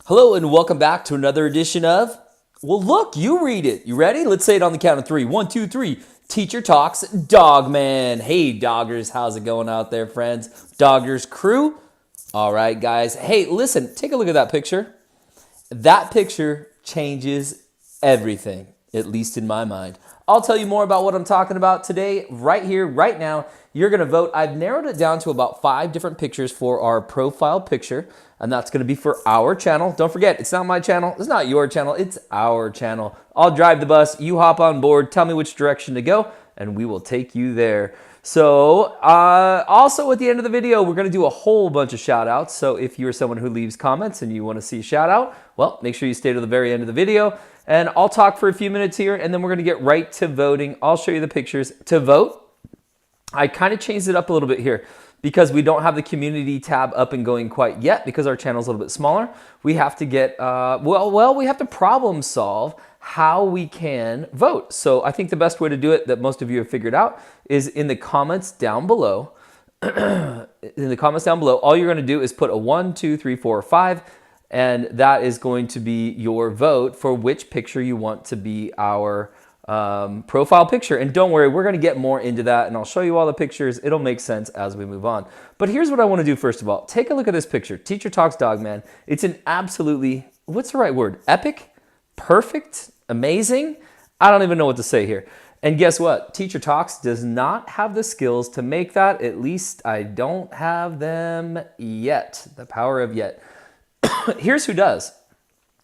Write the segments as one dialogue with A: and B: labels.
A: Hello and welcome back to another edition of, well, look, you read it. You ready? Let's say it on the count of three. 1, 2, 3. Teacher Talks Dogman. Hey, doggers, how's it going out there, friends? Doggers crew. All right, guys. Hey, listen, take a look at that picture. That picture changes everything, at least in my mind. I'll tell you more about what I'm talking about today, right here, right now. You're going to vote. I've narrowed it down to about 5 different pictures for our profile picture, and that's going to be for our channel. Don't forget, it's not my channel. It's not your channel. It's our channel. I'll drive the bus. You hop on board. Tell me which direction to go, and we will take you there. So also at the end of the video, we're going to do a whole bunch of shout outs. So if you're someone who leaves comments and you want to see a shout out, well, make sure you stay to the very end of the video. And I'll talk for a few minutes here, and then we're going to get right to voting. I'll show you the pictures to vote. I kind of changed it up a little bit here because we don't have the community tab up and going quite yet because our channel is a little bit smaller. We have to get, we have to problem solve how we can vote. So I think the best way to do it that most of you have figured out is in the comments down below. In the comments down below, all you're going to do is put a 1, 2, 3, 4, 5, and that is going to be your vote for which picture you want to be our profile picture. And don't worry, we're going to get more into that, and I'll show you all the pictures. It'll make sense as we move on. But here's what I want to do first of all. Take a look at this picture. Teacher Talks Dogman. It's an absolutely, what's the right word? Epic? Perfect? Amazing? I don't even know what to say here. And guess what? Teacher Talks does not have the skills to make that. At least I don't have them yet. The power of yet. Here's who does.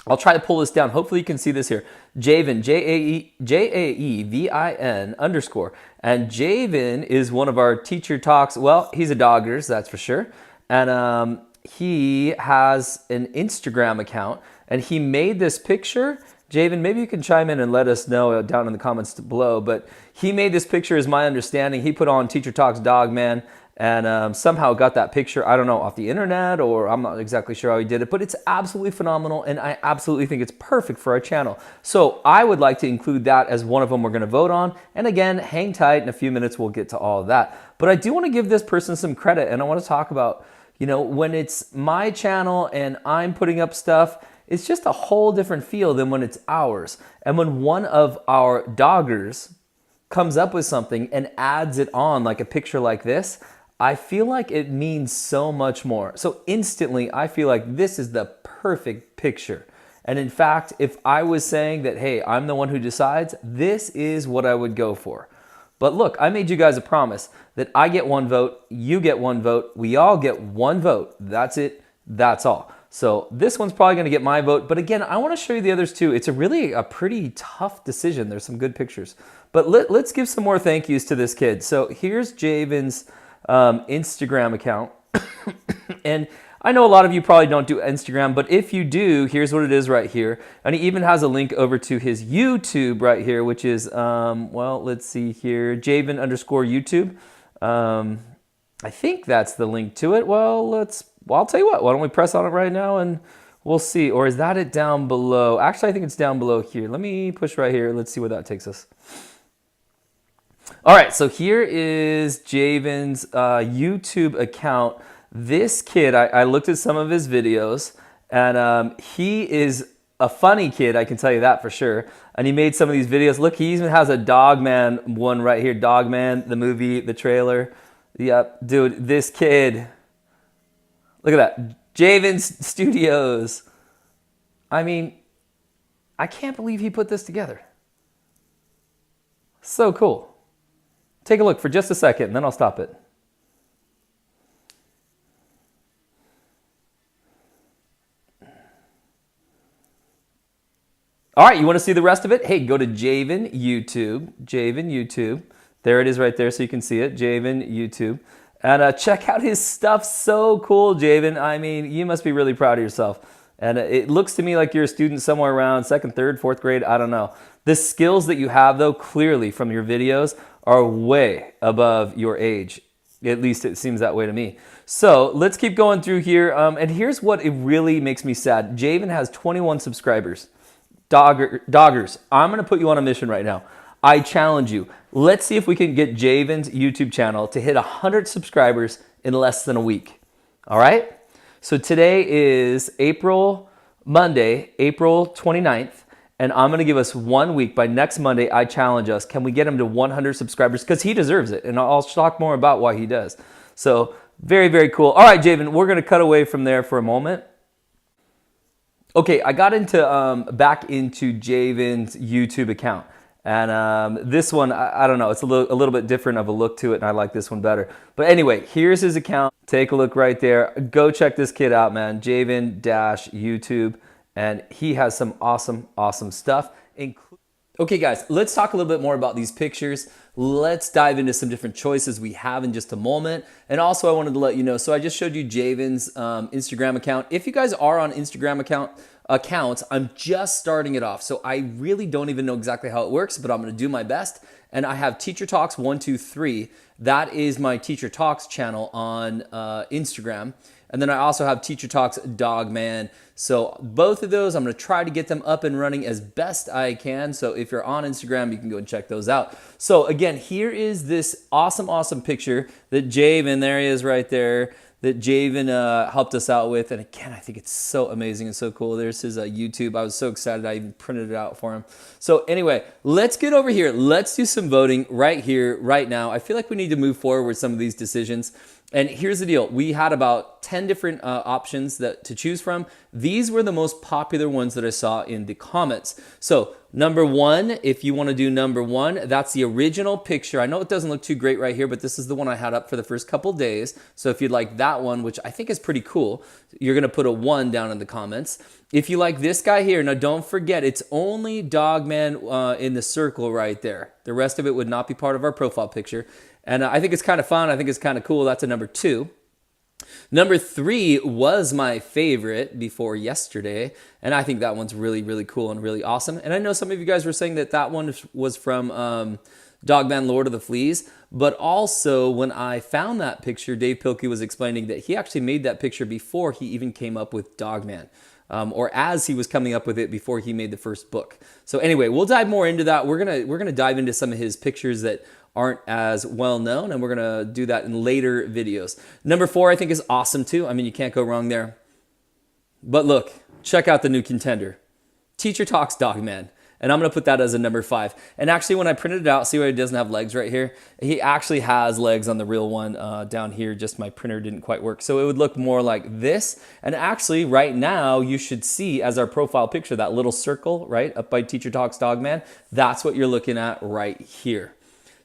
A: I'll try to pull this down. Hopefully you can see this here. Javen, Jaevin _ And Javen is one of our Teacher Talks. Well, he's a doggers, that's for sure. And he has an Instagram account, and he made this picture. Javen, maybe you can chime in and let us know down in the comments below. But he made this picture, is my understanding. He put on Teacher Talks Dogman, and somehow got that picture, I don't know, off the internet, or I'm not exactly sure how he did it, but it's absolutely phenomenal, and I absolutely think it's perfect for our channel. So I would like to include that as one of them we're going to vote on. And again, hang tight. In a few minutes, we'll get to all of that. But I do want to give this person some credit, and I want to talk about, you know, when it's my channel and I'm putting up stuff, it's just a whole different feel than when it's ours. And when one of our doggers comes up with something and adds it on, like a picture like this, I feel like it means so much more. So instantly, I feel like this is the perfect picture. And in fact, if I was saying that, hey, I'm the one who decides, this is what I would go for. But look, I made you guys a promise that I get 1 vote, you get 1 vote, we all get 1 vote. That's it, that's all. So this one's probably gonna get my vote, but again, I wanna show you the others too. It's really a pretty tough decision. There's some good pictures. But let's give some more thank yous to this kid. So here's Javen's Instagram account. And I know a lot of you probably don't do Instagram, but if you do, here's what it is right here. And he even has a link over to his YouTube right here, which is, well, let's see here, Javen _ YouTube. I think that's the link to it. Well, I'll tell you what, why don't we press on it right now and we'll see. Or is that it down below? Actually, I think it's down below here. Let me push right here. Let's see where that takes us. All right, so here is Javen's YouTube account. This kid, I looked at some of his videos, and he is a funny kid, I can tell you that for sure. And he made some of these videos. Look, he even has a Dogman one right here. Dogman, the movie, the trailer. Yep, dude, this kid. Look at that. Javen's Studios. I mean, I can't believe he put this together. So cool. Take a look for just a second, and then I'll stop it. All right, you want to see the rest of it? Hey, go to Javen YouTube. Javen YouTube. There it is right there so you can see it. Javen YouTube. And check out his stuff. So cool, Javen. I mean, you must be really proud of yourself. And it looks to me like you're a student somewhere around 2nd, 3rd, 4th grade. I don't know. The skills that you have, though, clearly from your videos are way above your age. At least it seems that way to me. So let's keep going through here. And here's what it really makes me sad. Javen has 21 subscribers. Doggers, I'm going to put you on a mission right now. I challenge you. Let's see if we can get Javen's YouTube channel to hit 100 subscribers in less than a week. All right? So today is April Monday, April 29th, and I'm going to give us 1 week. By next Monday, I challenge us. Can we get him to 100 subscribers? Because he deserves it, and I'll talk more about why he does. So very, very cool. All right, Javen, we're going to cut away from there for a moment. Okay, I got into back into Javen's YouTube account. And this one, I don't know, it's a little bit different of a look to it, and I like this one better. But anyway, here's his account. Take a look right there. Go check this kid out, man. Javen-YouTube. And he has some awesome, awesome stuff. Okay, guys, let's talk a little bit more about these pictures. Let's dive into some different choices we have in just a moment. And also, I wanted to let you know, so I just showed you Javen's Instagram account. If you guys are on Instagram accounts, I'm just starting it off. So I really don't even know exactly how it works, but I'm going to do my best. And I have Teacher Talks 123. That is my Teacher Talks channel on Instagram. And then I also have Teacher Talks Dogman. So both of those, I'm going to try to get them up and running as best I can. So if you're on Instagram, you can go and check those out. So again, here is this awesome, awesome picture that Javen, there he is right there, that Javen helped us out with. And again, I think it's so amazing and so cool. There's his YouTube. I was so excited. I even printed it out for him. So anyway, let's get over here. Let's do some voting right here, right now. I feel like we need to move forward with some of these decisions. And here's the deal. We had about 10 different options to choose from. These were the most popular ones that I saw in the comments. So number one, if you want to do number one, that's the original picture. I know it doesn't look too great right here, but this is the one I had up for the first couple days. So if you'd like that one, which I think is pretty cool, you're going to put a 1 down in the comments. If you like this guy here, now don't forget, it's only Dogman in the circle right there. The rest of it would not be part of our profile picture. And I think it's kind of fun. I think it's kind of cool. That's a number 2. Number 3 was my favorite before yesterday. And I think that one's really, really cool and really awesome. And I know some of you guys were saying that that one was from Dogman Lord of the Fleas. But also, when I found that picture, Dave Pilkey was explaining that he actually made that picture before he even came up with Dogman. Or as he was coming up with it before he made the first book. So anyway, we'll dive more into that. We're gonna dive into some of his pictures that aren't as well known, and we're gonna do that in later videos. Number 4, I think, is awesome too. I mean, you can't go wrong there. But look, check out the new contender, Teacher Talks Dogman. And I'm going to put that as a number 5. And actually, when I printed it out, see where he doesn't have legs right here? He actually has legs on the real one down here. Just my printer didn't quite work. So it would look more like this. And actually, right now, you should see as our profile picture, that little circle, right, up by Teacher Talks Dogman. That's what you're looking at right here.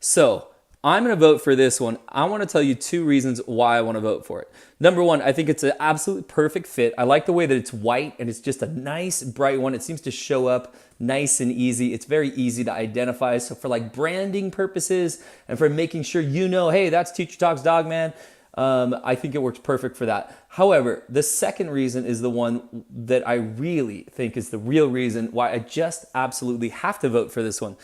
A: So I'm going to vote for this one. I want to tell you 2 reasons why I want to vote for it. Number 1, I think it's an absolute perfect fit. I like the way that it's white and it's just a nice bright one. It seems to show up nice and easy. It's very easy to identify. So for like branding purposes and for making sure you know, hey, that's Teacher Talks Dogman, I think it works perfect for that. However, the second reason is the one that I really think is the real reason why I just absolutely have to vote for this one.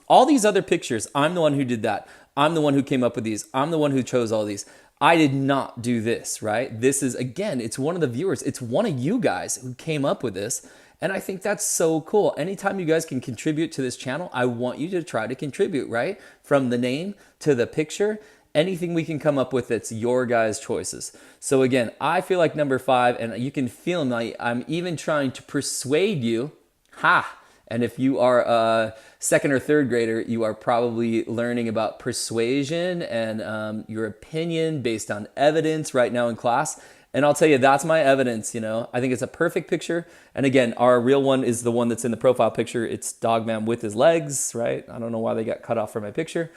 A: All these other pictures, I'm the one who did that. I'm the one who came up with these. I'm the one who chose all these. I did not do this, right? This is, again, it's one of the viewers. It's one of you guys who came up with this. And I think that's so cool. Anytime you guys can contribute to this channel, I want you to try to contribute, right? From the name to the picture, anything we can come up with that's your guys' choices. So again, I feel like number 5, and you can feel me, I'm even trying to persuade you, and if you are a 2nd or 3rd grader, you are probably learning about persuasion and your opinion based on evidence right now in class. And I'll tell you, that's my evidence, you know. I think it's a perfect picture. And again, our real one is the one that's in the profile picture. It's Dogman with his legs, right? I don't know why they got cut off from my picture.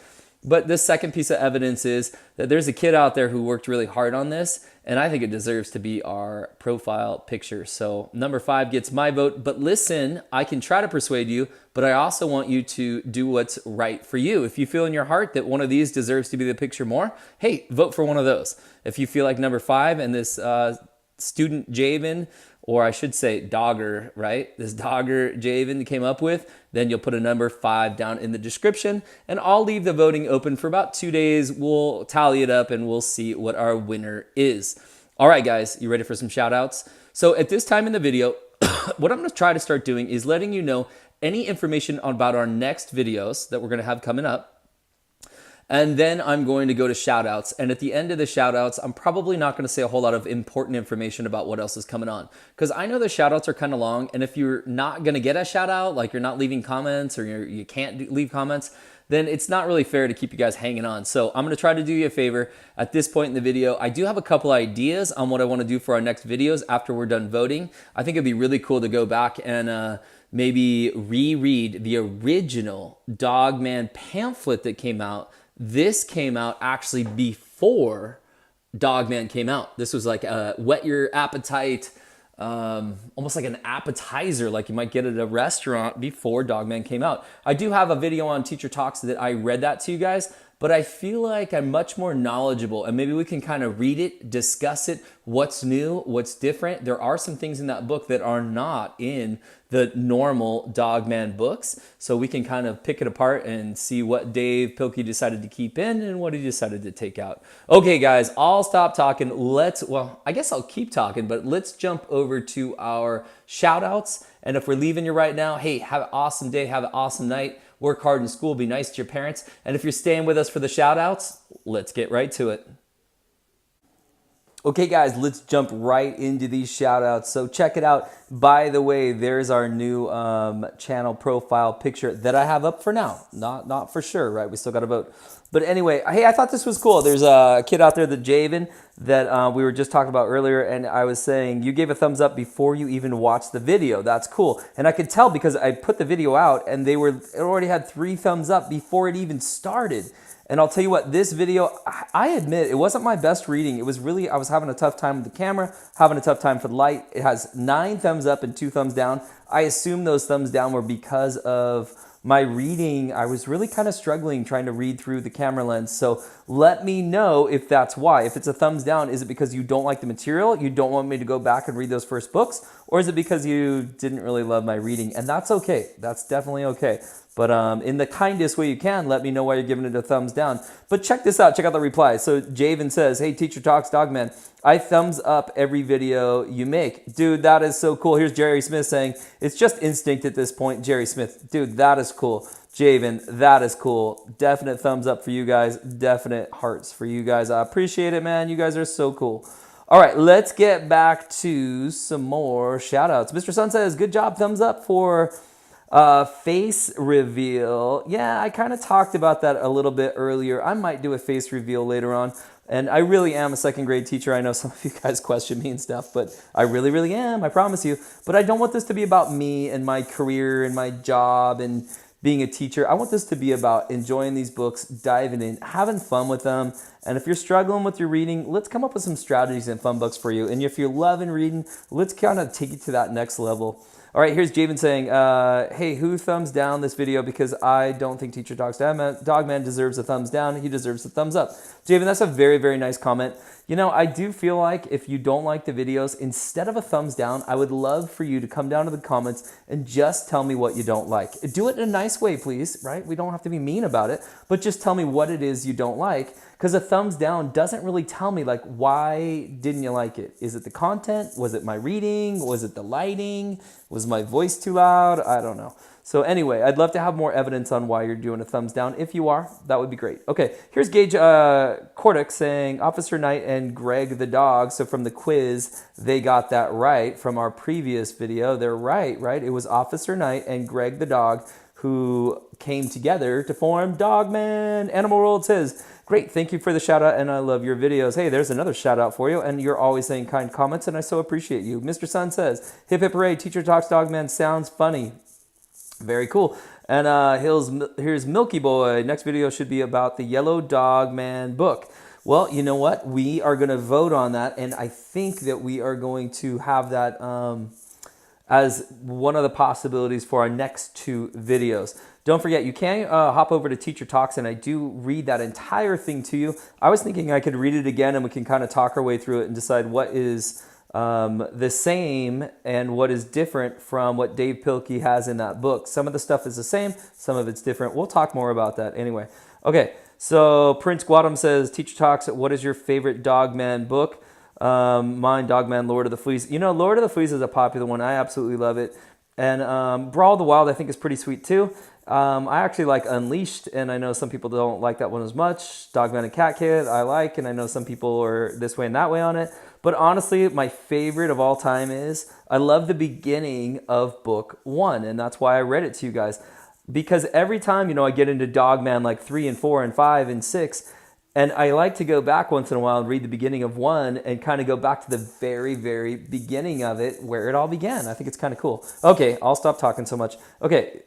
A: But this second piece of evidence is that there's a kid out there who worked really hard on this, and I think it deserves to be our profile picture. So number 5 gets my vote. But listen, I can try to persuade you, but I also want you to do what's right for you. If you feel in your heart that one of these deserves to be the picture more, hey, vote for one of those. If you feel like number 5 and this student Javen, or I should say Dogger, right? This Dogger Javen came up with, then you'll put a number 5 down in the description, and I'll leave the voting open for about 2 days. We'll tally it up and we'll see what our winner is. All right, guys, you ready for some shout outs? So at this time in the video, what I'm gonna try to start doing is letting you know any information about our next videos that we're gonna have coming up. And then I'm going to go to shout outs. And at the end of the shout outs, I'm probably not going to say a whole lot of important information about what else is coming on. Because I know the shout outs are kind of long. And if you're not going to get a shout out, like you're not leaving comments or you can't leave comments, then it's not really fair to keep you guys hanging on. So I'm going to try to do you a favor at this point in the video. I do have a couple ideas on what I want to do for our next videos after we're done voting. I think it'd be really cool to go back and maybe reread the original Dogman pamphlet that came out. This came out actually before Dogman came out. This was like a whet your appetite, almost like an appetizer, like you might get at a restaurant before Dogman came out. I do have a video on Teacher Talks that I read that to you guys, but I feel like I'm much more knowledgeable and maybe we can kind of read it, discuss it, what's new, what's different. There are some things in that book that are not in the normal Dogman books. So we can kind of pick it apart and see what Dave Pilkey decided to keep in and what he decided to take out. Okay, guys, I'll stop talking. Well, I guess I'll keep talking, but let's jump over to our shout outs. And if we're leaving you right now, hey, have an awesome day, have an awesome night. Work hard in school, be nice to your parents. And if you're staying with us for the shout outs, let's get right to it. Okay, guys, let's jump right into these shout outs. So check it out. By the way, there's our new channel profile picture that I have up for now. Not for sure, right? We still got to vote. But anyway, hey, I thought this was cool. There's a kid out there, the Javen, that we were just talking about earlier. And I was saying, you gave a thumbs up before you even watched the video. That's cool. And I could tell because I put the video out and it already had 3 thumbs up before it even started. And I'll tell you what, this video, I admit, it wasn't my best reading. It was really, I was having a tough time with the camera, having a tough time for the light. It has 9 thumbs up and 2 thumbs down. I assume those thumbs down were because of my reading. I was really kind of struggling trying to read through the camera lens. So let me know if that's why. If it's a thumbs down, is it because you don't like the material? You don't want me to go back and read those first books? Or is it because you didn't really love my reading? And that's okay. That's definitely okay. But in the kindest way you can, let me know why you're giving it a thumbs down. But check this out. Check out the reply. So Javen says, hey, Teacher Talks Dogman, I thumbs up every video you make. Dude, that is so cool. Here's Jerry Smith saying, it's just instinct at this point. Jerry Smith, dude, that is cool. Javen, that is cool. Definite thumbs up for you guys. Definite hearts for you guys. I appreciate it, man. You guys are so cool. All right, let's get back to some more shout outs. Mr. Sun says, good job. Thumbs up for face reveal. Yeah, I kind of talked about that a little bit earlier. I might do a face reveal later on. And I really am a 2nd grade teacher. I know some of you guys question me and stuff, but I really, really am. I promise you. But I don't want this to be about me and my career and my job and being a teacher. I want this to be about enjoying these books, diving in, having fun with them. And if you're struggling with your reading, let's come up with some strategies and fun books for you. And if you're loving reading, let's kind of take it to that next level. All right, here's Javen saying, hey, who thumbs down this video because I don't think Teacher Talks Dogman deserves a thumbs down. He deserves a thumbs up. Javen, that's a very, very nice comment. You know, I do feel like if you don't like the videos, instead of a thumbs down, I would love for you to come down to the comments and just tell me what you don't like. Do it in a nice way, please, right? We don't have to be mean about it, but just tell me what it is you don't like. Because a thumbs down doesn't really tell me, like, why didn't you like it? Is it the content? Was it my reading? Was it the lighting? Was my voice too loud? I don't know. So anyway, I'd love to have more evidence on why you're doing a thumbs down. If you are, that would be great. Okay, here's Gage Kordick saying, Officer Knight and Greg the dog. So from the quiz, they got that right from our previous video. They're right? It was Officer Knight and Greg the dog who came together to form Dogman. Animal World says, great, thank you for the shout out and I love your videos. Hey, there's another shout out for you and you're always saying kind comments and I so appreciate you. Mr. Sun says, hip hip hooray, Teacher Talks Dogman sounds funny. Very cool. And here's Milky Boy. Next video should be about the Yellow Dogman book. Well, you know what? We are going to vote on that. And I think that we are going to have that as one of the possibilities for our next 2 videos. Don't forget, you can hop over to Teacher Talks, and I do read that entire thing to you. I was thinking I could read it again, and we can kind of talk our way through it and decide what is the same and what is different from what Dave Pilkey has in that book. Some of the stuff is the same, some of it's different. We'll talk more about that anyway. Okay, so Prince Guadam says, Teacher Talks, what is your favorite Dogman book? Mine, Dogman, Lord of the Fleas. You know, Lord of the Fleas is a popular one. I absolutely love it. And Brawl the Wild, I think, is pretty sweet too. I actually like Unleashed, and I know some people don't like that one as much. Dogman and Cat Kid, I like, and I know some people are this way and that way on it. But honestly, my favorite of all time is I love the beginning of book 1, and that's why I read it to you guys. Because every time, I get into Dogman like 3 and 4 and 5 and 6, and I like to go back once in a while and read the beginning of 1 and kind of go back to the very, very beginning of it where it all began. I think it's kind of cool. Okay, I'll stop talking so much. Okay,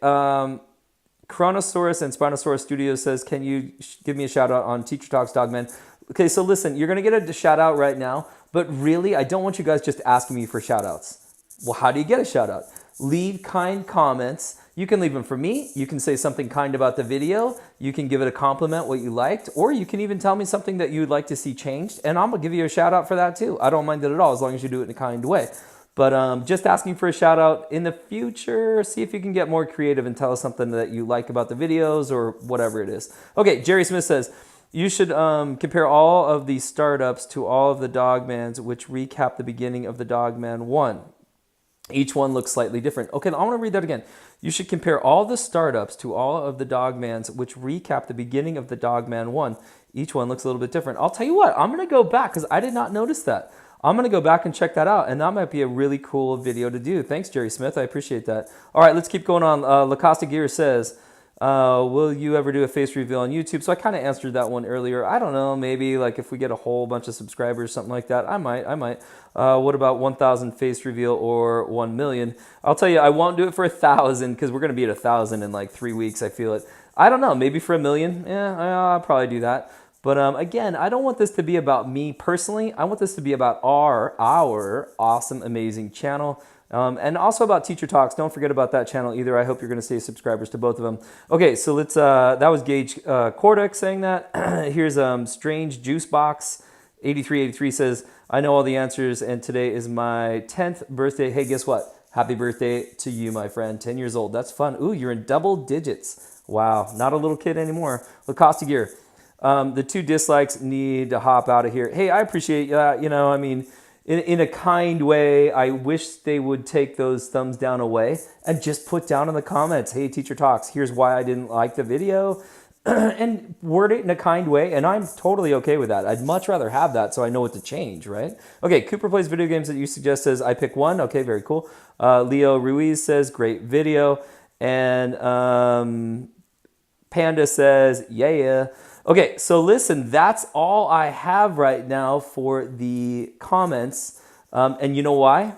A: Chronosaurus and Spinosaurus Studios says, can you give me a shout out on Teacher Talks Dogman? Okay, so listen, you're going to get a shout out right now, but really, I don't want you guys just asking me for shout outs. Well, how do you get a shout out? Leave kind comments. You can leave them for me. You can say something kind about the video. You can give it a compliment, what you liked, or you can even tell me something that you'd like to see changed, and I'm going to give you a shout out for that too. I don't mind it at all as long as you do it in a kind way. But just asking for a shout out in the future. See if you can get more creative and tell us something that you like about the videos or whatever it is. Okay, Jerry Smith says, you should compare all of the startups to all of the Dogmans, which recap the beginning of the Dogman 1. Each one looks slightly different. Okay, I want to read that again. You should compare all the startups to all of the Dogmans, which recap the beginning of the Dogman 1. Each one looks a little bit different. I'll tell you what, I'm going to go back because I did not notice that. I'm going to go back and check that out, and that might be a really cool video to do. Thanks, Jerry Smith. I appreciate that. All right, let's keep going on. Lacosta Gear says, will you ever do a face reveal on YouTube? So I kind of answered that one earlier. I don't know, maybe like if we get a whole bunch of subscribers, something like that, I might. What about 1,000 face reveal or 1 million? I'll tell you, I won't do it for 1,000 because we're going to be at 1,000 in like 3 weeks, I feel it. I don't know, maybe for 1 million. Yeah, I'll probably do that. But again, I don't want this to be about me personally. I want this to be about our awesome, amazing channel. And also about Teacher Talks. Don't forget about that channel either. I hope you're going to stay subscribers to both of them. Okay, so let's. That was Gage Cordex saying that. Here's Strange Juice Box 8383 says, I know all the answers, and today is my 10th birthday. Hey, guess what? Happy birthday to you, my friend. 10 years old. That's fun. Ooh, you're in double digits. Wow, not a little kid anymore. Lacoste Gear. The 2 dislikes need to hop out of here. Hey, I appreciate that. I mean, in a kind way, I wish they would take those thumbs down away and just put down in the comments, hey, Teacher Talks, here's why I didn't like the video, and word it in a kind way, and I'm totally okay with that. I'd much rather have that so I know what to change, right? Okay, Cooper Plays Video Games that you suggest says, I pick 1. Okay, very cool. Leo Ruiz says, great video. And Panda says, yeah. Okay, so listen, that's all I have right now for the comments. And you know why?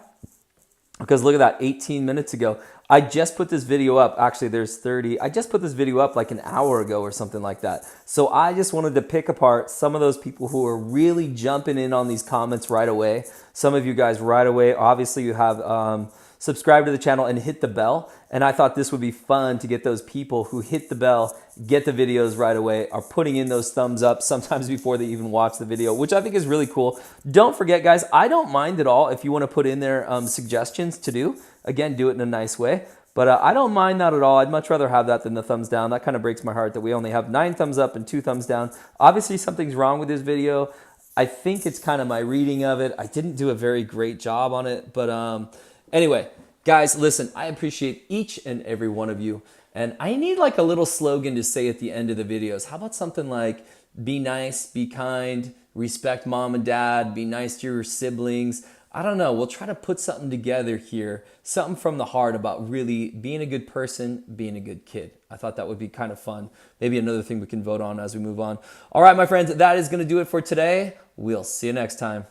A: Because look at that, 18 minutes ago. I just put this video up. Actually, there's 30. I just put this video up like an hour ago or something like that. So I just wanted to pick apart some of those people who are really jumping in on these comments right away. Some of you guys right away. Obviously, you have subscribe to the channel and hit the bell. And I thought this would be fun to get those people who hit the bell, get the videos right away, are putting in those thumbs up sometimes before they even watch the video, which I think is really cool. Don't forget, guys, I don't mind at all if you want to put in there suggestions to do. Again, do it in a nice way. But I don't mind that at all. I'd much rather have that than the thumbs down. That kind of breaks my heart that we only have 9 thumbs up and 2 thumbs down. Obviously, something's wrong with this video. I think it's kind of my reading of it. I didn't do a very great job on it. But anyway, guys, listen, I appreciate each and every one of you. And I need like a little slogan to say at the end of the videos. How about something like, be nice, be kind, respect mom and dad, be nice to your siblings. I don't know. We'll try to put something together here, something from the heart about really being a good person, being a good kid. I thought that would be kind of fun. Maybe another thing we can vote on as we move on. All right, my friends, that is going to do it for today. We'll see you next time.